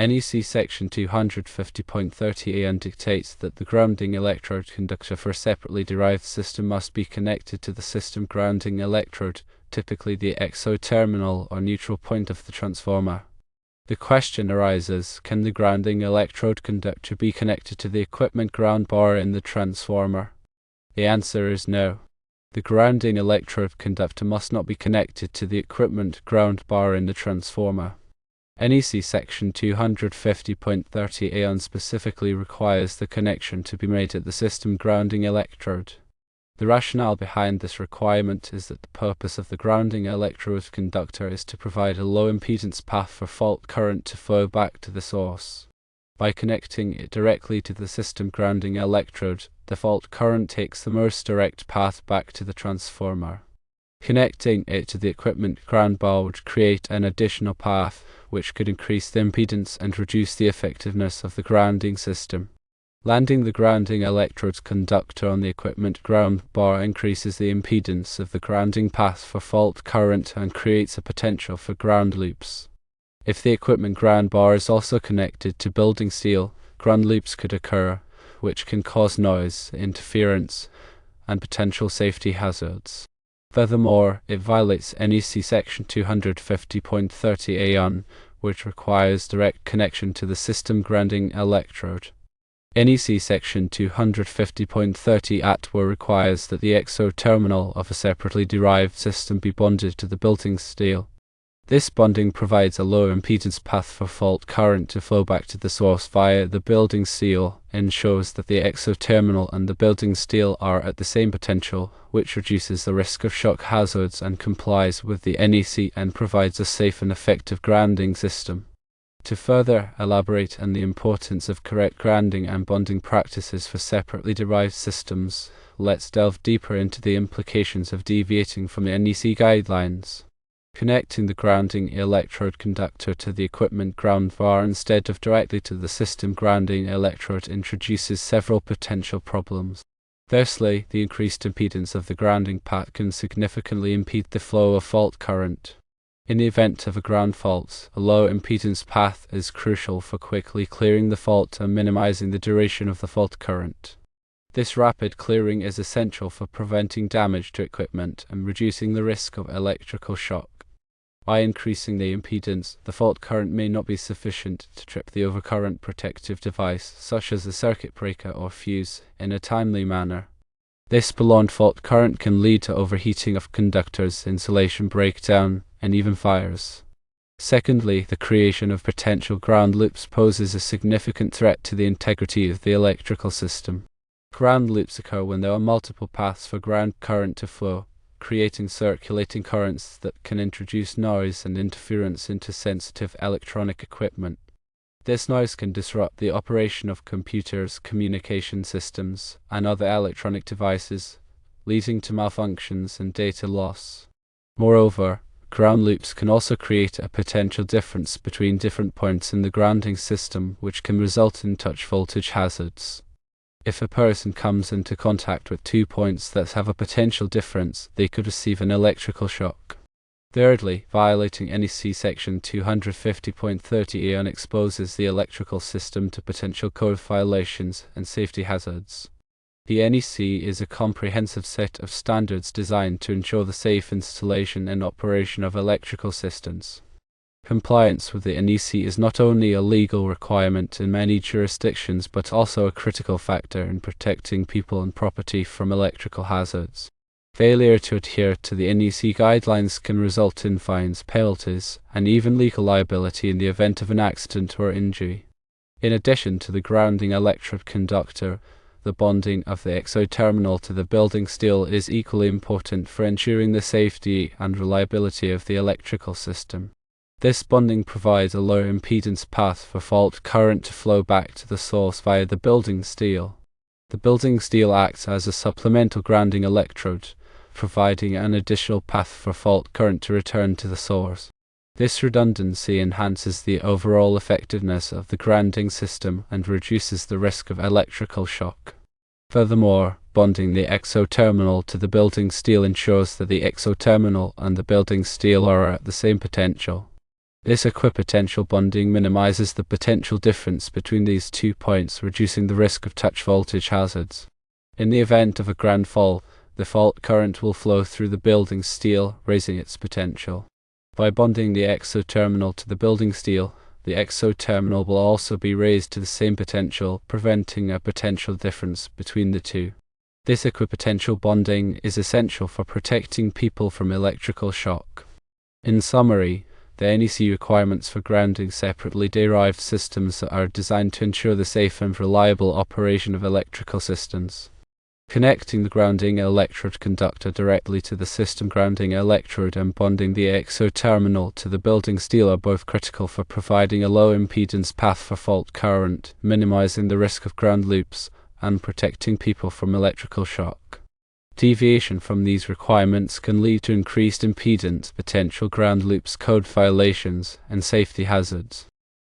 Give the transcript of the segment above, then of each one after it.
NEC section 250.30a dictates that the grounding electrode conductor for a separately derived system must be connected to the system grounding electrode, typically the exo-terminal or neutral point of the transformer. The question arises, can the grounding electrode conductor be connected to the equipment ground bar in the transformer? The answer is no. The grounding electrode conductor must not be connected to the equipment ground bar in the transformer. NEC section 250.30a specifically requires the connection to be made at the system grounding electrode. The rationale behind this requirement is that the purpose of the grounding electrode conductor is to provide a low impedance path for fault current to flow back to the source. By connecting it directly to the system grounding electrode, the fault current takes the most direct path back to the transformer. Connecting it to the equipment ground bar would create an additional path, which could increase the impedance and reduce the effectiveness of the grounding system. Landing the grounding electrode conductor on the equipment ground bar increases the impedance of the grounding path for fault current and creates a potential for ground loops. If the equipment ground bar is also connected to building steel, ground loops could occur, which can cause noise, interference, and potential safety hazards. Furthermore, it violates NEC section 250.30a, which requires direct connection to the system grounding electrode. NEC section 250.30 requires that the exo-terminal of a separately derived system be bonded to the building steel. This bonding provides a low impedance path for fault current to flow back to the source via the building steel, and ensures that the exo-terminal and the building steel are at the same potential, which reduces the risk of shock hazards and complies with the NEC and provides a safe and effective grounding system. To further elaborate on the importance of correct grounding and bonding practices for separately derived systems, let's delve deeper into the implications of deviating from the NEC guidelines. Connecting the grounding electrode conductor to the equipment ground bar instead of directly to the system grounding electrode introduces several potential problems. Firstly, the increased impedance of the grounding path can significantly impede the flow of fault current. In the event of a ground fault, a low impedance path is crucial for quickly clearing the fault and minimizing the duration of the fault current. This rapid clearing is essential for preventing damage to equipment and reducing the risk of electrical shock. By increasing the impedance, the fault current may not be sufficient to trip the overcurrent protective device, such as a circuit breaker or fuse, in a timely manner. This prolonged fault current can lead to overheating of conductors, insulation breakdown, and even fires. Secondly, the creation of potential ground loops poses a significant threat to the integrity of the electrical system. Ground loops occur when there are multiple paths for ground current to flow, creating circulating currents that can introduce noise and interference into sensitive electronic equipment. This noise can disrupt the operation of computers, communication systems, and other electronic devices, leading to malfunctions and data loss. Moreover, ground loops can also create a potential difference between different points in the grounding system, which can result in touch voltage hazards. If a person comes into contact with 2 points that have a potential difference, they could receive an electrical shock. Thirdly, violating NEC section 250.30 exposes the electrical system to potential code violations and safety hazards. The NEC is a comprehensive set of standards designed to ensure the safe installation and operation of electrical systems. Compliance with the NEC is not only a legal requirement in many jurisdictions but also a critical factor in protecting people and property from electrical hazards. Failure to adhere to the NEC guidelines can result in fines, penalties, and even legal liability in the event of an accident or injury. In addition to the grounding electrode conductor, the bonding of the exo-terminal to the building steel is equally important for ensuring the safety and reliability of the electrical system. This bonding provides a low impedance path for fault current to flow back to the source via the building steel. The building steel acts as a supplemental grounding electrode, providing an additional path for fault current to return to the source. This redundancy enhances the overall effectiveness of the grounding system and reduces the risk of electrical shock. Furthermore, bonding the exo-terminal to the building steel ensures that the exo-terminal and the building steel are at the same potential. This equipotential bonding minimizes the potential difference between these 2 points, reducing the risk of touch voltage hazards. In the event of a ground fault, the fault current will flow through the building steel, raising its potential. By bonding the exo-terminal to the building steel, the exo-terminal will also be raised to the same potential, preventing a potential difference between the two. This equipotential bonding is essential for protecting people from electrical shock. In summary, the NEC requirements for grounding separately derived systems are designed to ensure the safe and reliable operation of electrical systems. Connecting the grounding electrode conductor directly to the system grounding electrode and bonding the exo-terminal to the building steel are both critical for providing a low impedance path for fault current, minimizing the risk of ground loops, and protecting people from electrical shock. Deviation from these requirements can lead to increased impedance, potential ground loops, code violations, and safety hazards.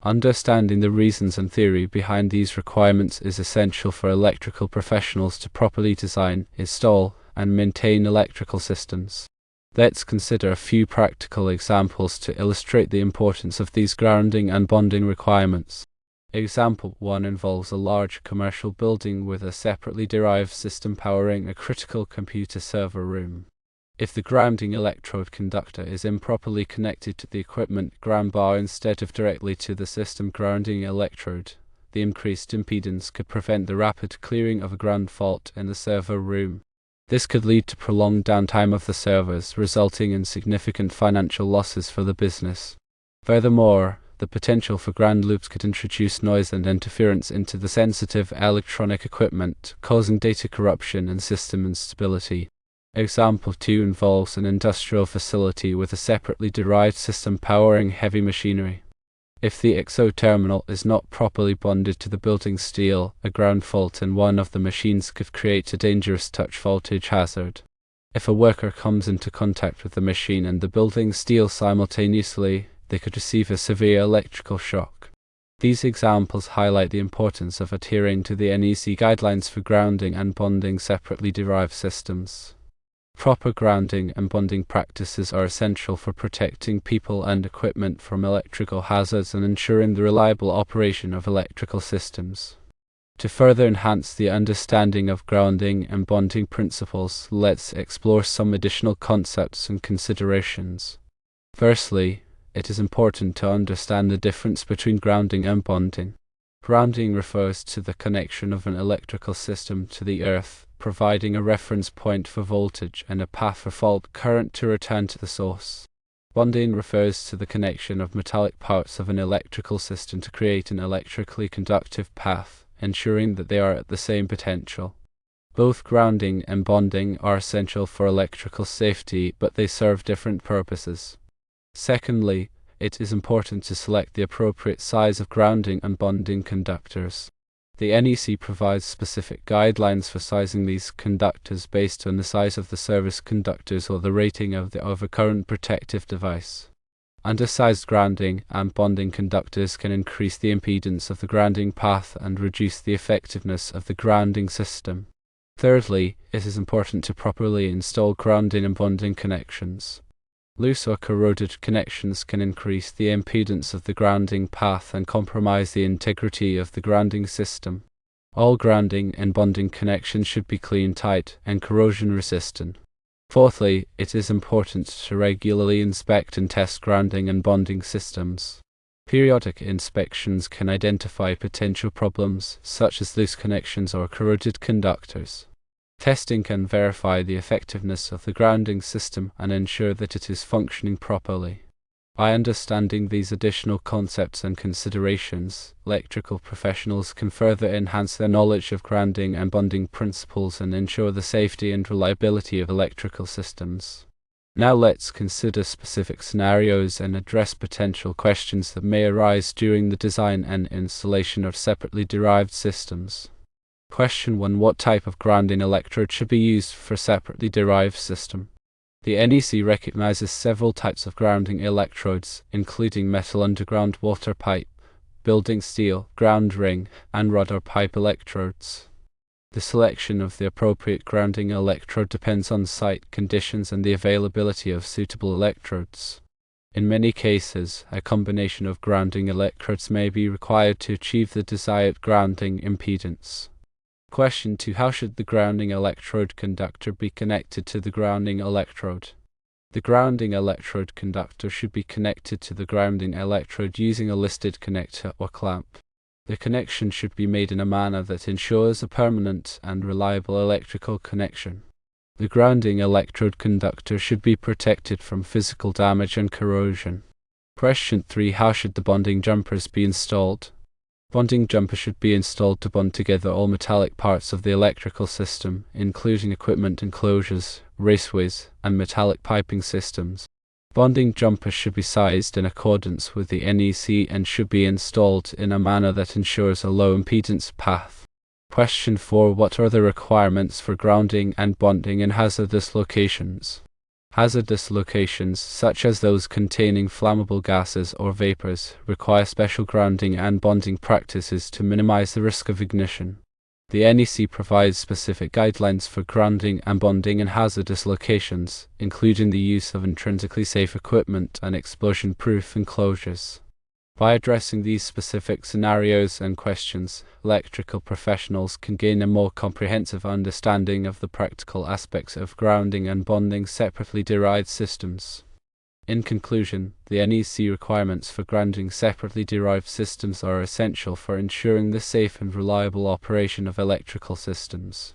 Understanding the reasons and theory behind these requirements is essential for electrical professionals to properly design, install, and maintain electrical systems. Let's consider a few practical examples to illustrate the importance of these grounding and bonding requirements. Example 1 involves a large commercial building with a separately derived system powering a critical computer server room. If the grounding electrode conductor is improperly connected to the equipment ground bar instead of directly to the system grounding electrode, the increased impedance could prevent the rapid clearing of a ground fault in the server room. This could lead to prolonged downtime of the servers, resulting in significant financial losses for the business. Furthermore, the potential for ground loops could introduce noise and interference into the sensitive electronic equipment, causing data corruption and system instability. Example 2 involves an industrial facility with a separately derived system powering heavy machinery. If the exo-terminal is not properly bonded to the building steel, a ground fault in one of the machines could create a dangerous touch voltage hazard. If a worker comes into contact with the machine and the building steel simultaneously, they could receive a severe electrical shock. These examples highlight the importance of adhering to the NEC guidelines for grounding and bonding separately derived systems. Proper grounding and bonding practices are essential for protecting people and equipment from electrical hazards and ensuring the reliable operation of electrical systems. To further enhance the understanding of grounding and bonding principles, let's explore some additional concepts and considerations. Firstly, it is important to understand the difference between grounding and bonding. Grounding refers to the connection of an electrical system to the earth, providing a reference point for voltage and a path for fault current to return to the source. Bonding refers to the connection of metallic parts of an electrical system to create an electrically conductive path, ensuring that they are at the same potential. Both grounding and bonding are essential for electrical safety, but they serve different purposes. Secondly, it is important to select the appropriate size of grounding and bonding conductors. The NEC provides specific guidelines for sizing these conductors based on the size of the service conductors or the rating of the overcurrent protective device. Undersized grounding and bonding conductors can increase the impedance of the grounding path and reduce the effectiveness of the grounding system. Thirdly, it is important to properly install grounding and bonding connections. Loose or corroded connections can increase the impedance of the grounding path and compromise the integrity of the grounding system. All grounding and bonding connections should be clean, tight, and corrosion resistant. Fourthly, it is important to regularly inspect and test grounding and bonding systems. Periodic inspections can identify potential problems, such as loose connections or corroded conductors. Testing can verify the effectiveness of the grounding system and ensure that it is functioning properly. By understanding these additional concepts and considerations, electrical professionals can further enhance their knowledge of grounding and bonding principles and ensure the safety and reliability of electrical systems. Now let's consider specific scenarios and address potential questions that may arise during the design and installation of separately derived systems. Question 1. What type of grounding electrode should be used for a separately derived system? The NEC recognizes several types of grounding electrodes, including metal underground water pipe, building steel, ground ring, and rod or pipe electrodes. The selection of the appropriate grounding electrode depends on site conditions and the availability of suitable electrodes. In many cases, a combination of grounding electrodes may be required to achieve the desired grounding impedance. Question 2. How should the grounding electrode conductor be connected to the grounding electrode? The grounding electrode conductor should be connected to the grounding electrode using a listed connector or clamp. The connection should be made in a manner that ensures a permanent and reliable electrical connection. The grounding electrode conductor should be protected from physical damage and corrosion. Question 3. How should the bonding jumpers be installed? Bonding jumpers should be installed to bond together all metallic parts of the electrical system, including equipment enclosures, raceways, and metallic piping systems. Bonding jumpers should be sized in accordance with the NEC and should be installed in a manner that ensures a low impedance path. Question 4. What are the requirements for grounding and bonding in hazardous locations? Hazardous locations, such as those containing flammable gases or vapors, require special grounding and bonding practices to minimize the risk of ignition. The NEC provides specific guidelines for grounding and bonding in hazardous locations, including the use of intrinsically safe equipment and explosion-proof enclosures. By addressing these specific scenarios and questions, electrical professionals can gain a more comprehensive understanding of the practical aspects of grounding and bonding separately derived systems. In conclusion, the NEC requirements for grounding separately derived systems are essential for ensuring the safe and reliable operation of electrical systems.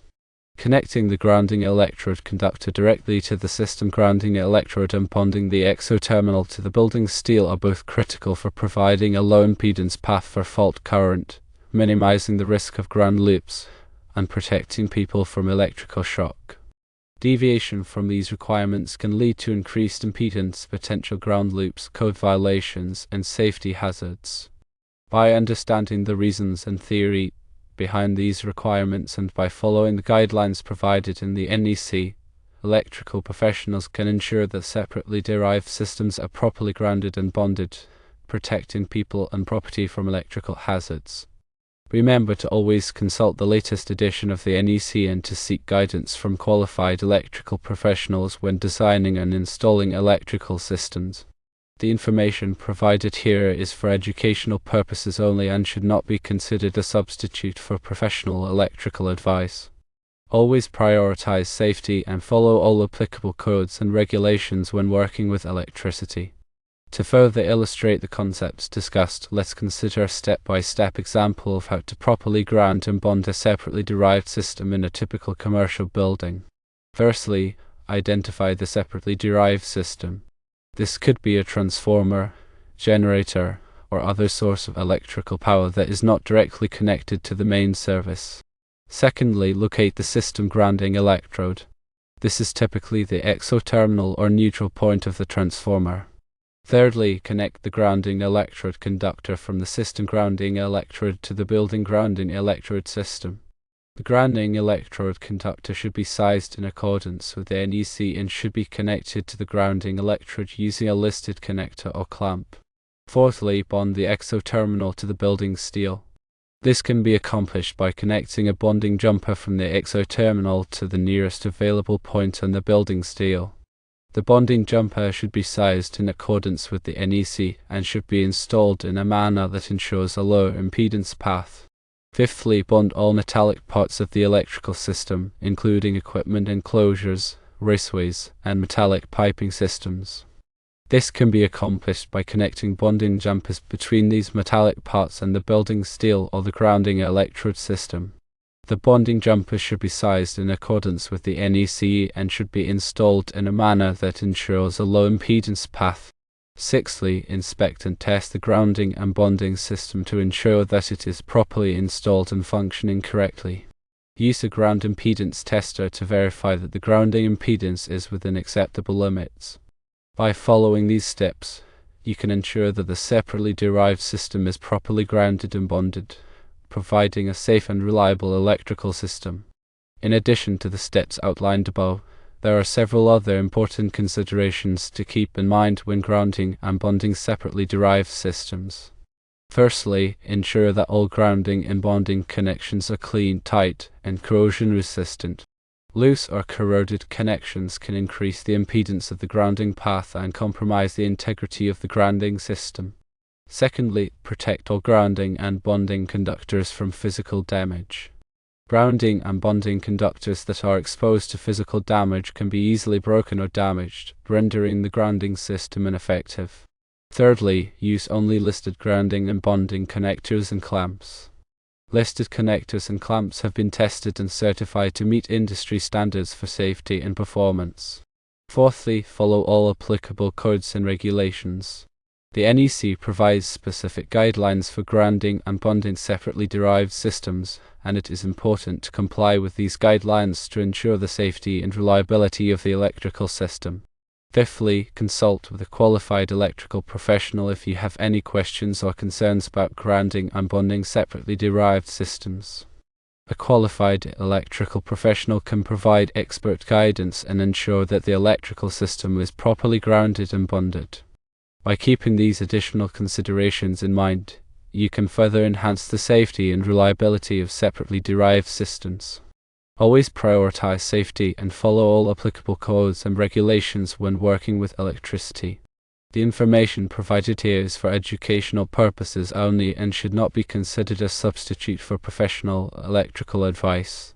Connecting the grounding electrode conductor directly to the system grounding electrode and bonding the exo-terminal to the building steel are both critical for providing a low impedance path for fault current, minimizing the risk of ground loops, and protecting people from electrical shock. Deviation from these requirements can lead to increased impedance, potential ground loops, code violations, and safety hazards. By understanding the reasons and theory behind these requirements and by following the guidelines provided in the NEC, electrical professionals can ensure that separately derived systems are properly grounded and bonded, protecting people and property from electrical hazards. Remember to always consult the latest edition of the NEC and to seek guidance from qualified electrical professionals when designing and installing electrical systems. The information provided here is for educational purposes only and should not be considered a substitute for professional electrical advice. Always prioritize safety and follow all applicable codes and regulations when working with electricity. To further illustrate the concepts discussed, let's consider a step-by-step example of how to properly ground and bond a separately derived system in a typical commercial building. Firstly, identify the separately derived system. This could be a transformer, generator, or other source of electrical power that is not directly connected to the main service. Secondly, locate the system grounding electrode. This is typically the exo-terminal or neutral point of the transformer. Thirdly, connect the grounding electrode conductor from the system grounding electrode to the building grounding electrode system. The grounding electrode conductor should be sized in accordance with the NEC and should be connected to the grounding electrode using a listed connector or clamp. Fourthly, bond the exo-terminal to the building steel. This can be accomplished by connecting a bonding jumper from the exo-terminal to the nearest available point on the building steel. The bonding jumper should be sized in accordance with the NEC and should be installed in a manner that ensures a low impedance path. Fifthly, bond all metallic parts of the electrical system, including equipment enclosures, raceways, and metallic piping systems. This can be accomplished by connecting bonding jumpers between these metallic parts and the building steel or the grounding electrode system. The bonding jumpers should be sized in accordance with the NEC and should be installed in a manner that ensures a low impedance path. Sixthly, inspect and test the grounding and bonding system to ensure that it is properly installed and functioning correctly. Use a ground impedance tester to verify that the grounding impedance is within acceptable limits. By following these steps, you can ensure that the separately derived system is properly grounded and bonded, providing a safe and reliable electrical system. In addition to the steps outlined above, there are several other important considerations to keep in mind when grounding and bonding separately derived systems. Firstly, ensure that all grounding and bonding connections are clean, tight, and corrosion resistant. Loose or corroded connections can increase the impedance of the grounding path and compromise the integrity of the grounding system. Secondly, protect all grounding and bonding conductors from physical damage. Grounding and bonding conductors that are exposed to physical damage can be easily broken or damaged, rendering the grounding system ineffective. Thirdly, use only listed grounding and bonding connectors and clamps. Listed connectors and clamps have been tested and certified to meet industry standards for safety and performance. Fourthly, follow all applicable codes and regulations. The NEC provides specific guidelines for grounding and bonding separately derived systems, and it is important to comply with these guidelines to ensure the safety and reliability of the electrical system. Fifthly, consult with a qualified electrical professional if you have any questions or concerns about grounding and bonding separately derived systems. A qualified electrical professional can provide expert guidance and ensure that the electrical system is properly grounded and bonded. By keeping these additional considerations in mind, you can further enhance the safety and reliability of separately derived systems. Always prioritize safety and follow all applicable codes and regulations when working with electricity. The information provided here is for educational purposes only and should not be considered a substitute for professional electrical advice.